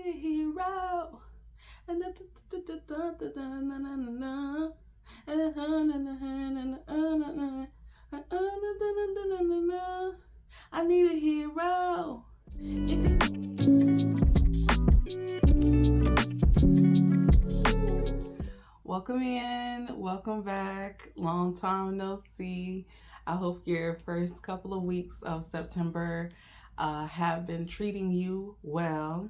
a hero. I need a hero. Welcome in, welcome back. Long time no see. I hope your first couple of weeks of September have been treating you well.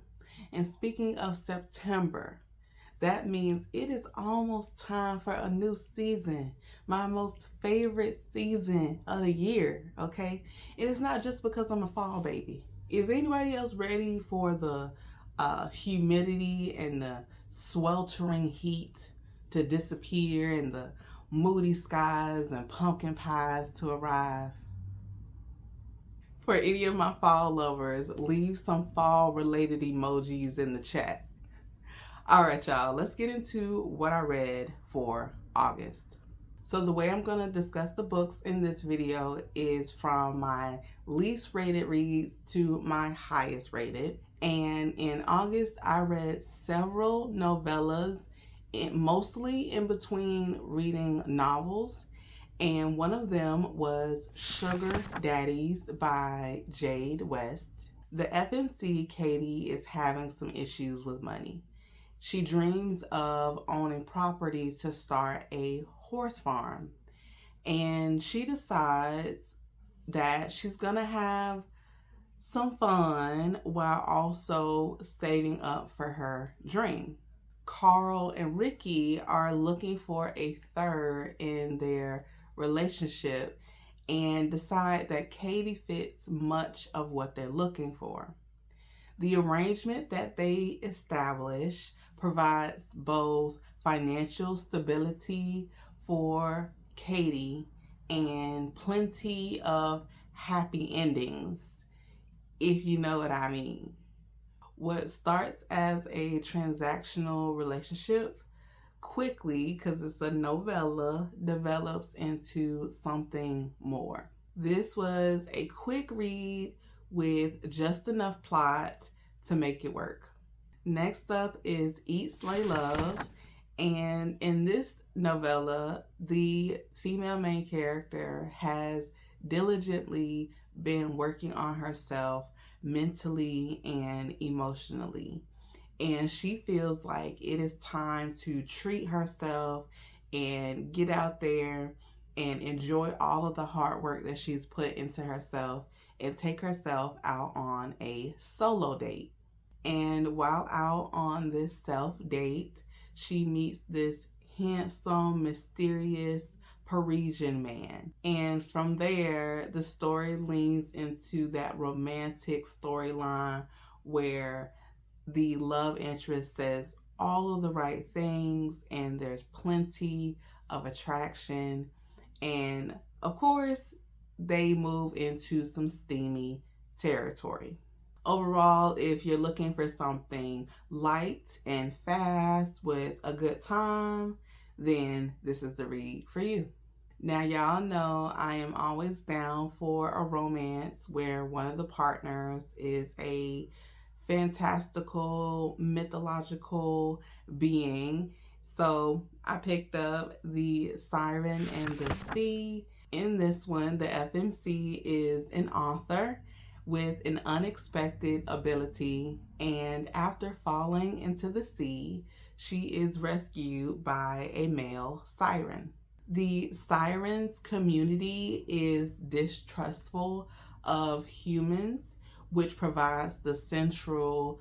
And speaking of September, that means it is almost time for a new season, my most favorite season of the year, okay? It is not just because I'm a fall baby. Is anybody else ready for the humidity and the sweltering heat to disappear and the moody skies and pumpkin pies to arrive? For any of my fall lovers, leave some fall related emojis in the chat. All right, y'all, let's get into what I read for August. So the way I'm going to discuss the books in this video is from my least rated reads to my highest rated. And in August, I read several novellas, mostly in between reading novels. And one of them was Sugar Daddies by Jade West. The FMC Katie is having some issues with money. She dreams of owning property to start a horse farm. And she decides that she's going to have some fun while also saving up for her dream. Carl and Ricky are looking for a third in their relationship and decide that Katie fits much of what they're looking for. The arrangement that they establish provides both financial stability for Katie and plenty of happy endings, if you know what I mean. What starts as a transactional relationship quickly, because it's a novella, develops into something more. This was a quick read with just enough plot to make it work. Next up is Eat, Slay, Love. And in this novella, the female main character has diligently been working on herself mentally and emotionally. And she feels like it is time to treat herself and get out there and enjoy all of the hard work that she's put into herself and take herself out on a solo date. And while out on this self date, she meets this handsome, mysterious Parisian man. And from there, the story leans into that romantic storyline where the love interest says all of the right things and there's plenty of attraction. And of course, they move into some steamy territory. Overall, if you're looking for something light and fast with a good time, then this is the read for you. Now, y'all know I am always down for a romance where one of the partners is a fantastical, mythological being. So I picked up The Siren and the Sea. In this one, the FMC is an author with an unexpected ability, and after falling into the sea, she is rescued by a male siren. The sirens community is distrustful of humans, which provides the central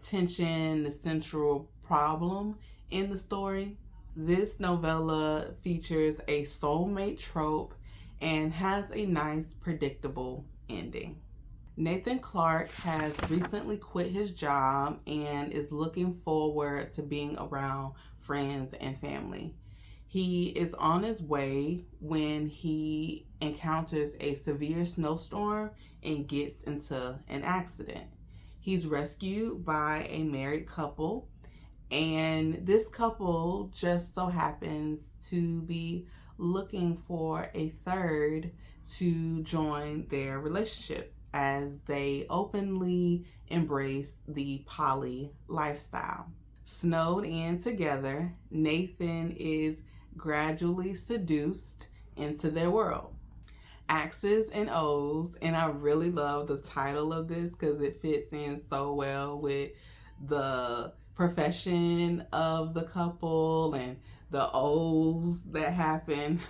tension, the central problem in the story. This novella features a soulmate trope and has a nice, predictable ending. Nathan Clark has recently quit his job and is looking forward to being around friends and family. He is on his way when he encounters a severe snowstorm and gets into an accident. He's rescued by a married couple, and this couple just so happens to be looking for a third to join their relationship, as they openly embrace the poly lifestyle. Snowed in together, Nathan is gradually seduced into their world. X's and O's, and I really love the title of this because it fits in so well with the profession of the couple and the O's that happen.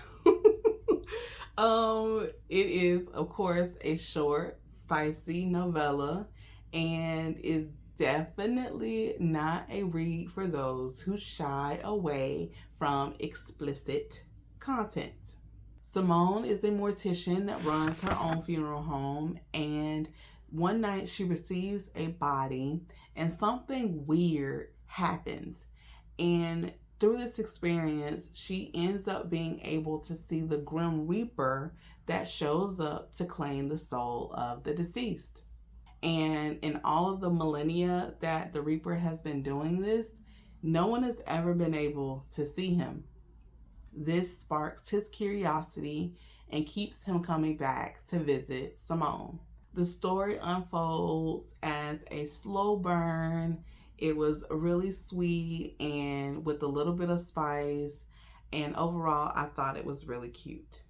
It is, of course, a short, spicy novella and is definitely not a read for those who shy away from explicit content. Simone is a mortician that runs her own funeral home, and one night she receives a body, and something weird happens. And through this experience, she ends up being able to see the Grim Reaper that shows up to claim the soul of the deceased. And in all of the millennia that the Reaper has been doing this, no one has ever been able to see him. This sparks his curiosity and keeps him coming back to visit Simone. The story unfolds as a slow burn. It was really sweet and with a little bit of spice. And overall, I thought it was really cute.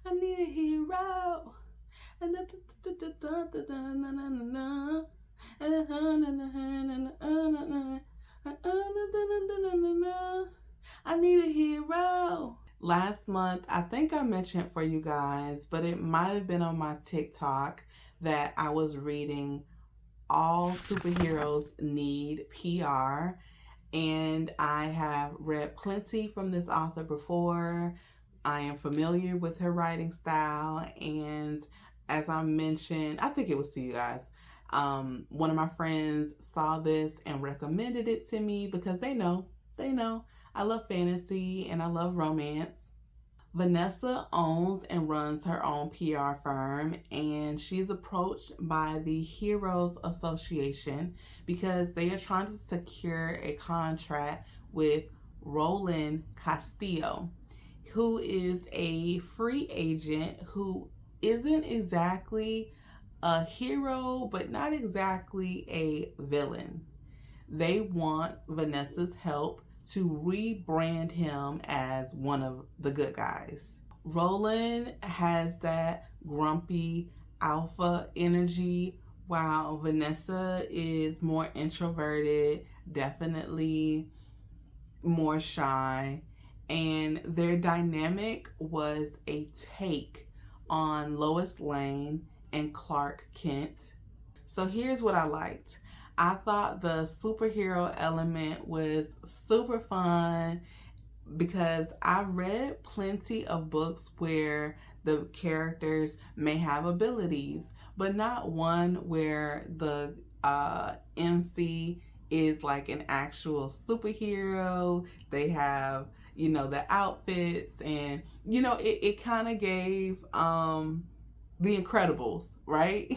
I need a hero. I need a hero. Last month, I think I mentioned for you guys, but it might have been on my TikTok that I was reading All Superheroes Need PR. And I have read plenty from this author before. I am familiar with her writing style. And as I mentioned, I think it was to you guys, one of my friends saw this and recommended it to me because they know I love fantasy and I love romance. Vanessa owns and runs her own PR firm, and she's approached by the Heroes Association because they are trying to secure a contract with Roland Castillo, who is a free agent who isn't exactly a hero, but not exactly a villain. They want Vanessa's help to rebrand him as one of the good guys. Roland has that grumpy alpha energy, while Vanessa is more introverted, definitely more shy. And their dynamic was a take on Lois Lane and Clark Kent. So here's what I liked. I thought the superhero element was super fun because I've read plenty of books where the characters may have abilities, but not one where the MC is like an actual superhero. They have, the outfits, and, it kind of gave The Incredibles, right?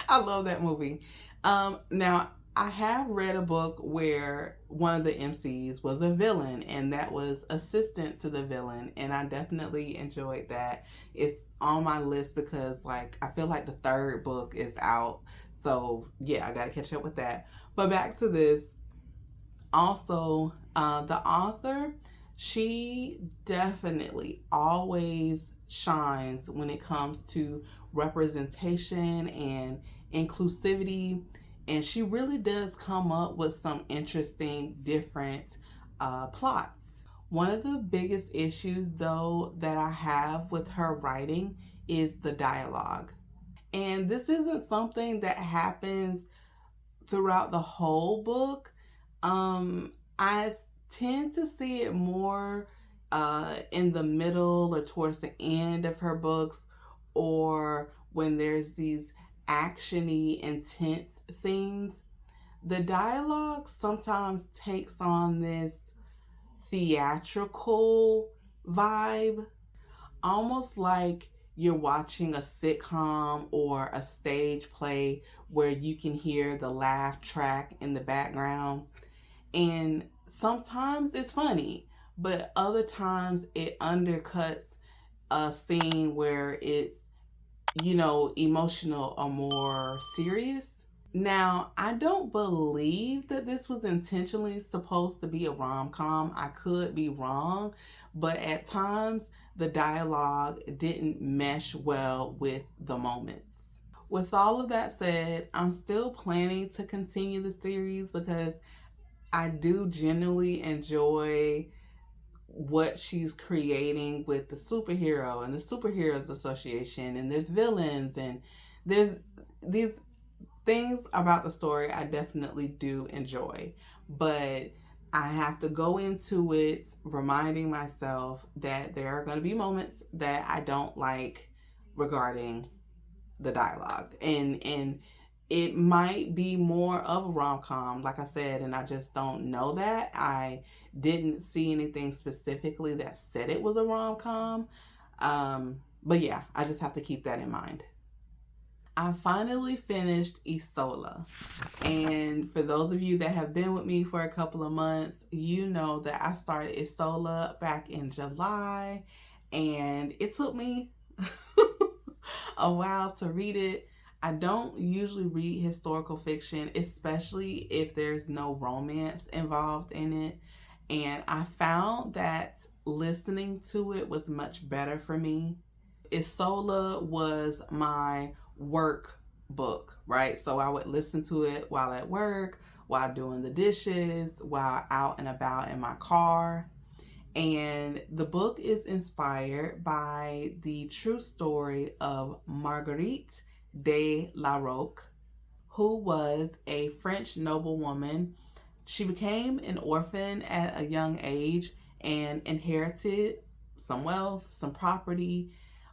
I love that movie. Now, I have read a book where one of the MCs was a villain, and that was assistant to the villain, and I definitely enjoyed that. It's on my list because, I feel like the third book is out, so yeah, I gotta catch up with that. But back to this. Also, the author, she definitely always shines when it comes to representation and inclusivity, and she really does come up with some interesting different plots. One of the biggest issues, though, that I have with her writing is the dialogue. And this isn't something that happens throughout the whole book. I tend to see it more in the middle or towards the end of her books, or when there's these actiony, intense scenes. The dialogue sometimes takes on this theatrical vibe, almost like you're watching a sitcom or a stage play where you can hear the laugh track in the background. And sometimes it's funny, but other times it undercuts a scene where it's, emotional or more serious. Now, I don't believe that this was intentionally supposed to be a rom-com. I could be wrong, but at times the dialogue didn't mesh well with the moments. With all of that said, I'm still planning to continue the series because I do genuinely enjoy what she's creating with the superhero and the superheroes association, and there's villains, and there's these things about the story I definitely do enjoy. But I have to go into it reminding myself that there are going to be moments that I don't like regarding the dialogue, and it might be more of a rom-com, like I said, and I just don't know that. I didn't see anything specifically that said it was a rom-com. But yeah, I just have to keep that in mind. I finally finished Isola. And for those of you that have been with me for a couple of months, you know that I started Isola back in July, and it took me a while to read it. I don't usually read historical fiction, especially if there's no romance involved in it. And I found that listening to it was much better for me. Isola was my work book, right? So I would listen to it while at work, while doing the dishes, while out and about in my car. And the book is inspired by the true story of Marguerite de la Roque, who was a French noblewoman. She became an orphan at a young age and inherited some wealth, some property,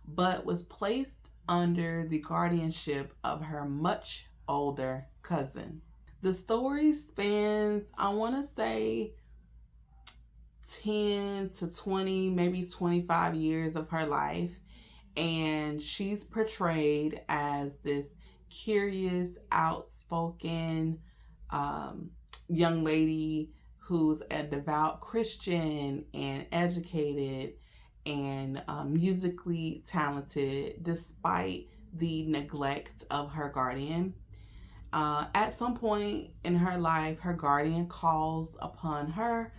but was placed under the guardianship of her much older cousin. The story spans, I want to say, 10 to 20, maybe 25 years of her life. And she's portrayed as this curious, outspoken young lady who's a devout Christian and educated and musically talented despite the neglect of her guardian. At some point in her life, her guardian calls upon her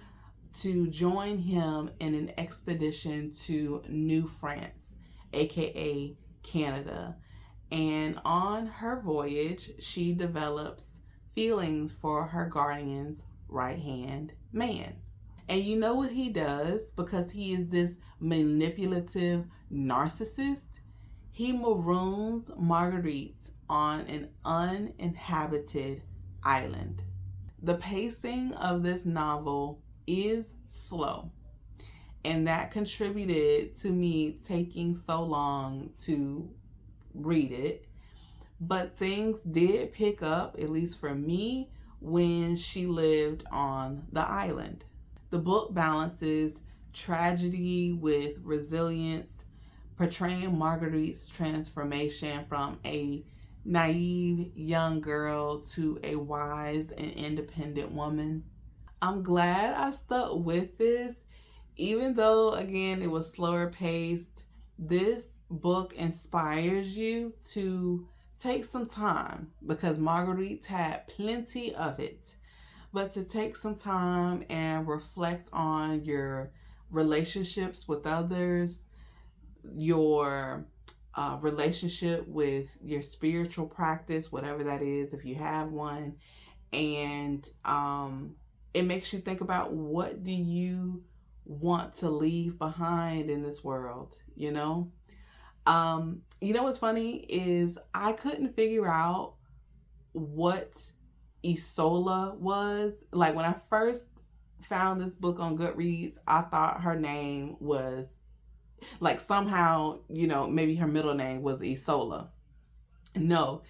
to join him in an expedition to New France, aka Canada. And on her voyage, she develops feelings for her guardian's right hand man. And you know what he does, because he is this manipulative narcissist? He maroons Marguerite on an uninhabited island. The pacing of this novel is slow, and that contributed to me taking so long to read it. But things did pick up, at least for me, when she lived on the island. The book balances tragedy with resilience, portraying Marguerite's transformation from a naive young girl to a wise and independent woman. I'm glad I stuck with this, even though, again, it was slower paced. This book inspires you to take some time, because Marguerite had plenty of it, but to take some time and reflect on your relationships with others, your relationship with your spiritual practice, whatever that is, if you have one, and it makes you think about, what do you want to leave behind in this world, you know? You know what's funny is I couldn't figure out what Isola was. Like, when I first found this book on Goodreads, I thought her name was, like, somehow, you know, maybe her middle name was Isola. No,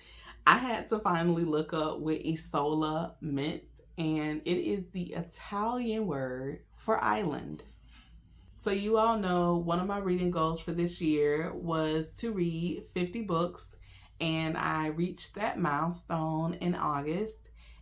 I had to finally look up what Isola meant, and it is the Italian word for island. So you all know one of my reading goals for this year was to read 50 books, and I reached that milestone in August.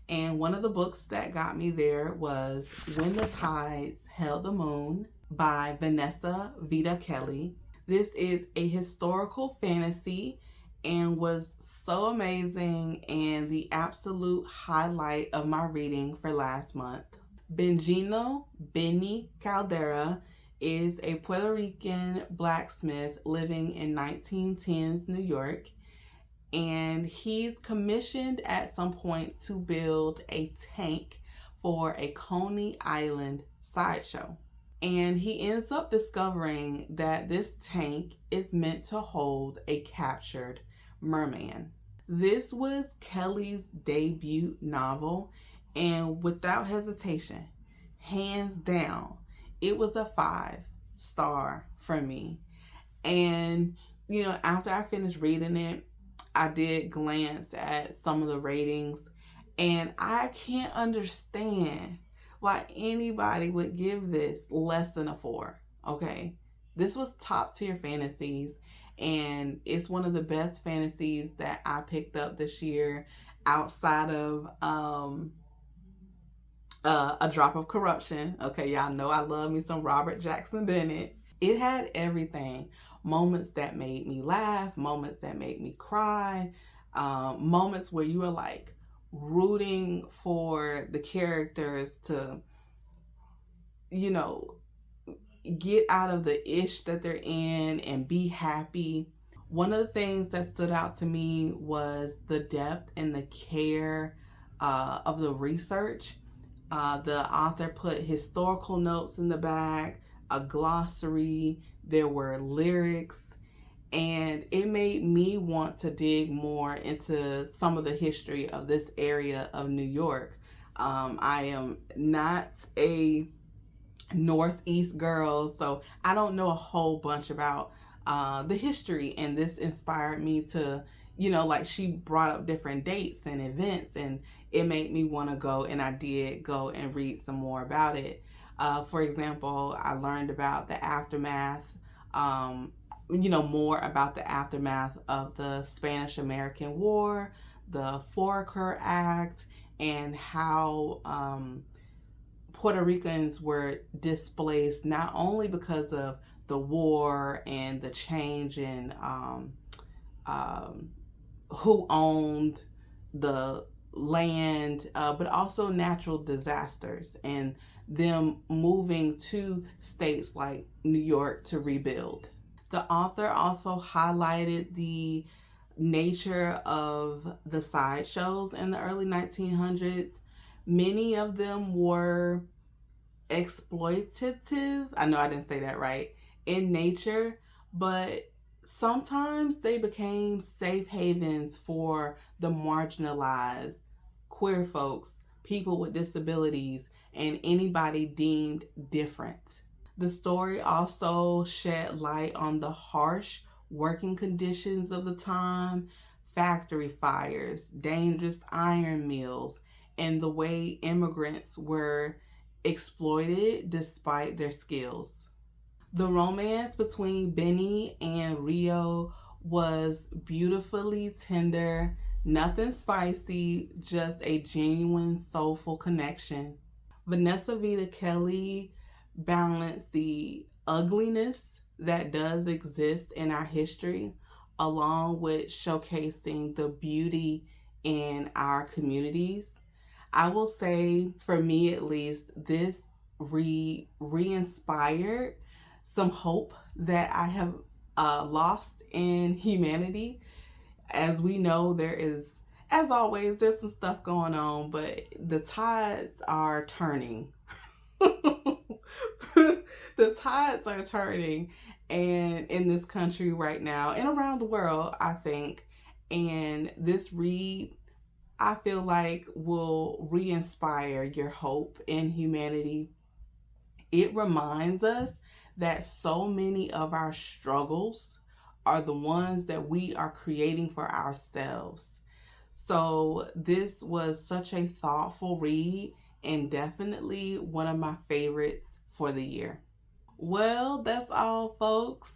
And one of the books that got me there was When the Tides Held the Moon by Vanessa Vita Kelly. This is a historical fantasy and was so amazing and the absolute highlight of my reading for last month. Benigno Benny Caldera is a Puerto Rican blacksmith living in 1910s New York, and he's commissioned at some point to build a tank for a Coney Island sideshow. And he ends up discovering that this tank is meant to hold a captured merman. This was Kelly's debut novel, and without hesitation, hands down, it was a 5-star for me. And, after I finished reading it, I did glance at some of the ratings, and I can't understand why anybody would give this less than a 4. Okay, this was top tier fantasies, and it's one of the best fantasies that I picked up this year outside of A Drop of Corruption. Okay, y'all know I love me some Robert Jackson Bennett. It had everything. Moments that made me laugh, moments that made me cry, moments where you were like rooting for the characters to, get out of the ish that they're in and be happy. One of the things that stood out to me was the depth and the care of the research. The author put historical notes in the back, a glossary, there were lyrics, and it made me want to dig more into some of the history of this area of New York. I am not a Northeast girl, so I don't know a whole bunch about the history, and this inspired me to, like she brought up different dates and events, and it made me want to go, and I did go and read some more about it. For example, I learned about the aftermath, more about the aftermath of the Spanish-American War, the Foraker Act, and how Puerto Ricans were displaced not only because of the war and the change in who owned the land, but also natural disasters and them moving to states like New York to rebuild. The author also highlighted the nature of the sideshows in the early 1900s. Many of them were exploitative. I know I didn't say that right, in nature, but sometimes they became safe havens for the marginalized, queer folks, people with disabilities, and anybody deemed different. The story also shed light on the harsh working conditions of the time, factory fires, dangerous iron mills, and the way immigrants were exploited despite their skills. The romance between Benny and Rio was beautifully tender, nothing spicy, just a genuine soulful connection. Vanessa Vita Kelly balanced the ugliness that does exist in our history along with showcasing the beauty in our communities. I will say, for me at least, this re-inspired some hope that I have lost in humanity. As we know, there is, as always, there's some stuff going on, but the tides are turning. The tides are turning, and in this country right now and around the world, I think. And this read, I feel like, will re-inspire your hope in humanity. It reminds us that so many of our struggles are the ones that we are creating for ourselves. So this was such a thoughtful read and definitely one of my favorites for the year. Well, that's all, folks.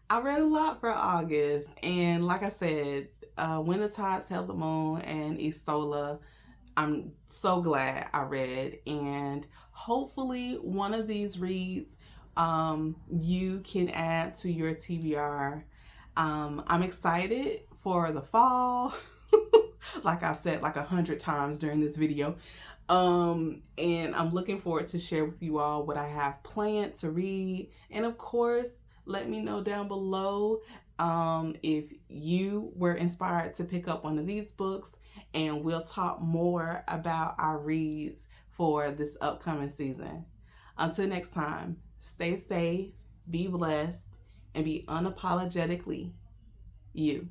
I read a lot for August, and like I said, When the Tides Held the Moon and Isola, I'm so glad I read, and hopefully one of these reads you can add to your TBR. I'm excited for the fall. like I said like 100 times during this video. And I'm looking forward to share with you all what I have planned to read. And of course, let me know down below if you were inspired to pick up one of these books, and we'll talk more about our reads for this upcoming season. Until next time, stay safe, be blessed, and be unapologetically you.